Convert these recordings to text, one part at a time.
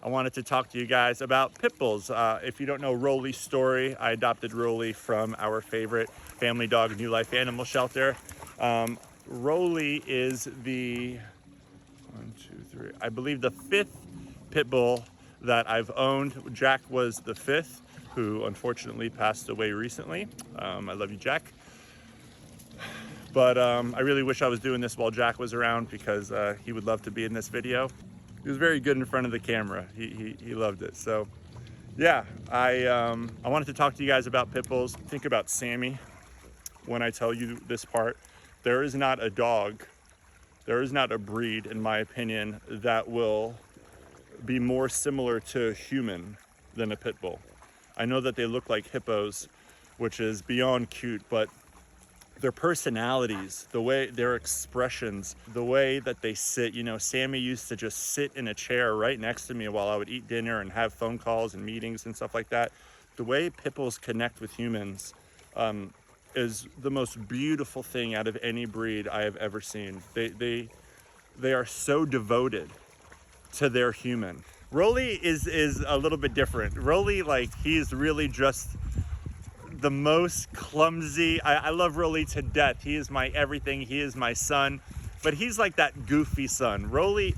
I wanted to talk to you guys about pit bulls. If you don't know Rolly's story, I adopted Rolly from our favorite family dog, New Life Animal Shelter. Rolly is the I believe the fifth pit bull that I've owned. Jack was the fifth, who unfortunately passed away recently. I love you, Jack. But I really wish I was doing this while Jack was around, because he would love to be in this video. He was very good in front of the camera. He loved it. So yeah, I wanted to talk to you guys about pit bulls. Think about Sammy when I tell you this part. There is not a dog, there is not a breed, in my opinion, that will be more similar to a human than a pit bull. I know that they look like hippos, which is beyond cute, but their personalities, the way, their expressions, the way that they sit. You know, Sammy used to just sit in a chair right next to me while I would eat dinner and have phone calls and meetings and stuff like that. The way pit bulls connect with humans is the most beautiful thing out of any breed I have ever seen. They are so devoted to their human. Rolly is a little bit different. Rolly, like, he's really just the most clumsy. I love Rolly to death. He is my everything. He is my son, but he's like that goofy son. Rolly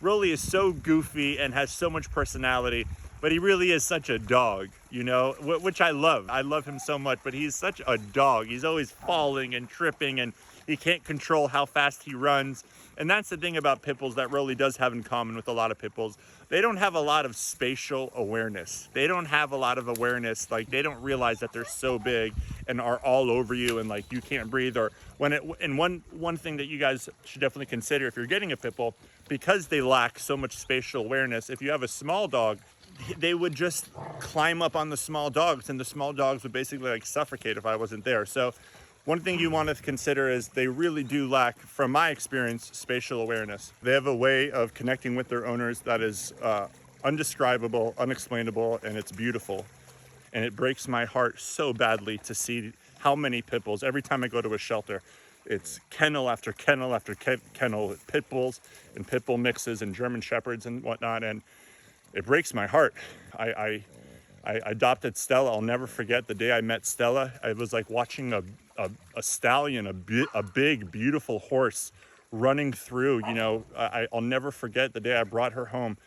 is so goofy and has so much personality, but he really is such a dog, you know, which I love. I love him so much, but he's such a dog. He's always falling and tripping, and he can't control how fast he runs. And that's the thing about pit bulls that Rolly does have in common with a lot of pit bulls. They don't have a lot of spatial awareness. They don't have a lot of awareness. Like, they don't realize that they're so big and are all over you, and like you can't breathe. Or when it, and one thing that you guys should definitely consider if you're getting a pit bull, because they lack so much spatial awareness, if you have a small dog, they would just climb up on the small dogs, and the small dogs would basically like suffocate if I wasn't there. So one thing you want to consider is they really do lack, from my experience, spatial awareness. They have a way of connecting with their owners that is undescribable, unexplainable, and it's beautiful. And it breaks my heart so badly to see how many pit bulls, every time I go to a shelter, it's kennel after kennel after kennel, pit bulls and pit bull mixes and German shepherds and whatnot, and it breaks my heart. I adopted Stella. I'll never forget the day I met Stella. I was like watching a stallion, a big, beautiful horse running through, you know. I'll never forget the day I brought her home.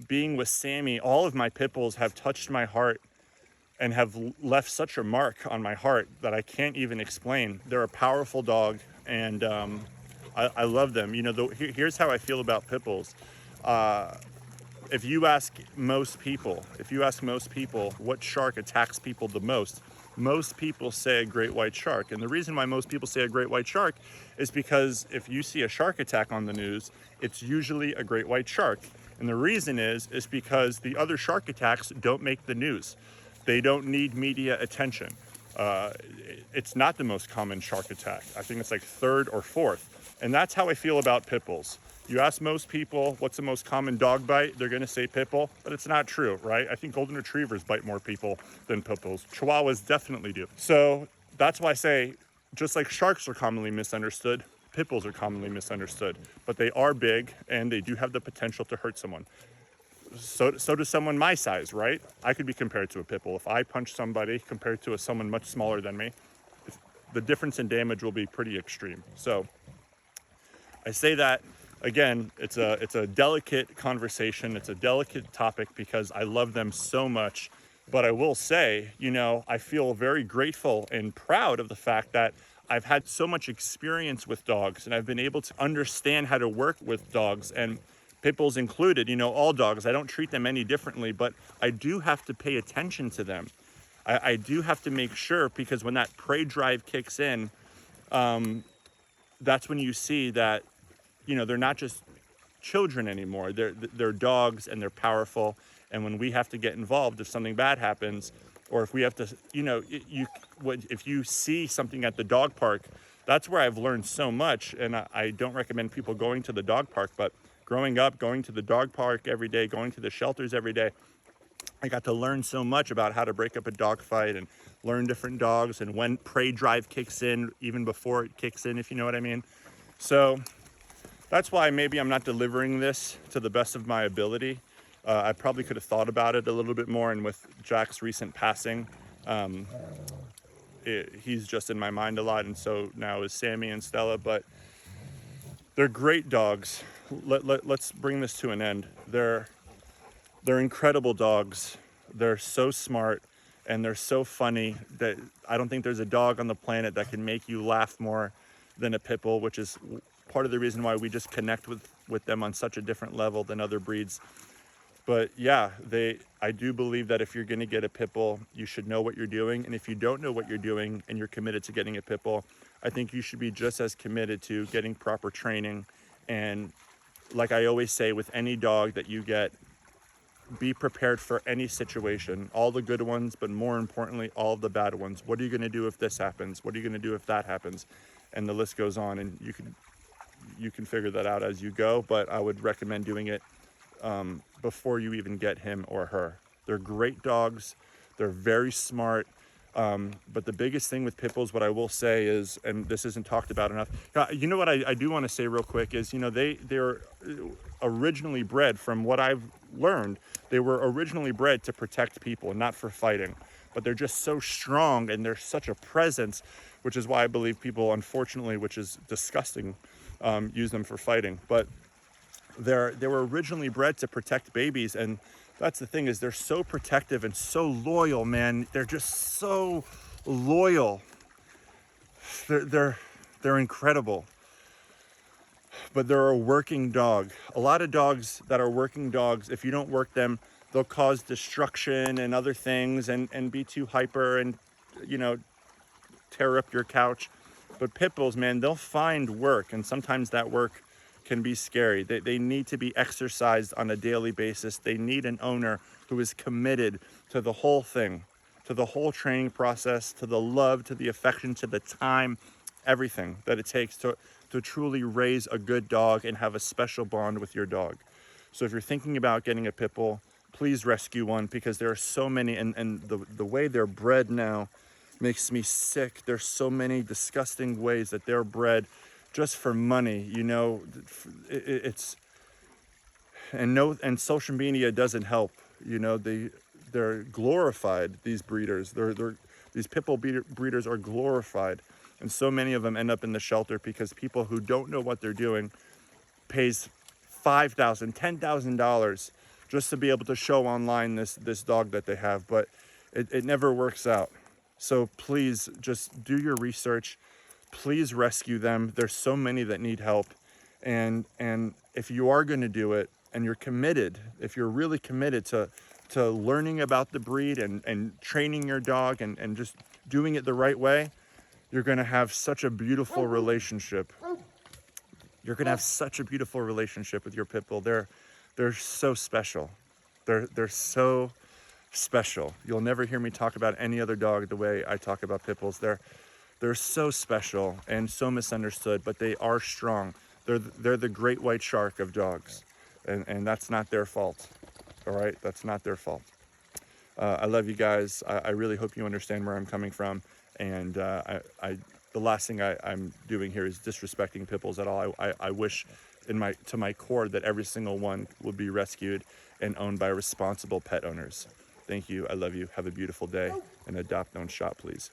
Being with Sammy, all of my pit bulls have touched my heart and have left such a mark on my heart that I can't even explain. They're a powerful dog, and I love them. You know, here's how I feel about pit bulls. If you ask most people what shark attacks people the most people say a great white shark. And the reason why most people say a great white shark is because if you see a shark attack on the news, it's usually a great white shark. And the reason is because the other shark attacks don't make the news. They don't need media attention. It's not the most common shark attack. I think it's like third or fourth. And that's how I feel about pit bulls. You ask most people what's the most common dog bite, they're gonna say pit bull, but it's not true, right? I think golden retrievers bite more people than pit bulls. Chihuahuas definitely do. So that's why I say, just like sharks are commonly misunderstood, pit bulls are commonly misunderstood, but they are big and they do have the potential to hurt someone. So does someone my size, right? I could be compared to a pit bull. If I punch somebody compared to someone much smaller than me, the difference in damage will be pretty extreme. So I say that, again, it's a delicate conversation. It's a delicate topic because I love them so much. But I will say, you know, I feel very grateful and proud of the fact that I've had so much experience with dogs, and I've been able to understand how to work with dogs, and pit bulls included. You know, all dogs, I don't treat them any differently, but I do have to pay attention to them. I do have to make sure, because when that prey drive kicks in, that's when you see that, you know, they're not just children anymore. They're dogs, and they're powerful. And when we have to get involved, if something bad happens, or if we have to, you know, if you see something at the dog park, that's where I've learned so much. And I don't recommend people going to the dog park, but growing up, going to the dog park every day, going to the shelters every day, I got to learn so much about how to break up a dog fight and learn different dogs and when prey drive kicks in, even before it kicks in, if you know what I mean. So that's why maybe I'm not delivering this to the best of my ability. I probably could have thought about it a little bit more, and with Jack's recent passing, he's just in my mind a lot, and so now is Sammy and Stella. But they're great dogs. Let's bring this to an end. They're incredible dogs. They're so smart and they're so funny that I don't think there's a dog on the planet that can make you laugh more than a pit bull, which is part of the reason why we just connect with them on such a different level than other breeds. But yeah, I do believe that if you're going to get a pit bull, you should know what you're doing. And if you don't know what you're doing and you're committed to getting a pit bull, I think you should be just as committed to getting proper training. And like I always say, with any dog that you get, be prepared for any situation, all the good ones, but more importantly, all of the bad ones. What are you going to do if this happens? What are you going to do if that happens? And the list goes on, and you can figure that out as you go. But I would recommend doing it before you even get him or her. They're great dogs. They're very smart. But the biggest thing with pit bulls, what I will say is, and this isn't talked about enough, you know what I do want to say real quick is, you know, they're originally bred, from what I've learned, they were originally bred to protect people and not for fighting. But they're just so strong and they're such a presence, which is why I believe people, unfortunately, which is disgusting, use them for fighting. But they were originally bred to protect babies, and that's the thing, is they're so protective and so loyal, man. They're just so loyal. They're incredible. But they're a working dog. A lot of dogs that are working dogs, if you don't work them, they'll cause destruction and other things and be too hyper and, you know, tear up your couch. But pit bulls, man, they'll find work, and sometimes that work can be scary. They need to be exercised on a daily basis. They need an owner who is committed to the whole thing, to the whole training process, to the love, to the affection, to the time, everything that it takes to truly raise a good dog and have a special bond with your dog. So if you're thinking about getting a pit bull, please rescue one, because there are so many, and the way they're bred now makes me sick. There's so many disgusting ways that they're bred just for money, you know. And social media doesn't help, you know. They're glorified, these breeders. These pit bull breeders are glorified, and so many of them end up in the shelter because people who don't know what they're doing pays $5,000, $10,000 just to be able to show online this dog that they have, but it never works out. So please just do your research. Please rescue them. There's so many that need help. And if you are going to do it and you're committed, if you're really committed to learning about the breed and training your dog and just doing it the right way, you're going to have such a beautiful relationship. You're going to have such a beautiful relationship with your pit bull. They're so special. They're so special. You'll never hear me talk about any other dog the way I talk about pit bulls. They're so special and so misunderstood, but they are strong. They're the great white shark of dogs, and that's not their fault. All right, that's not their fault. I love you guys. I really hope you understand where I'm coming from, and the last thing I'm doing here is disrespecting pit bulls at all. I wish to my core that every single one would be rescued and owned by responsible pet owners. Thank you. I love you. Have a beautiful day, and adopt, don't shop, please.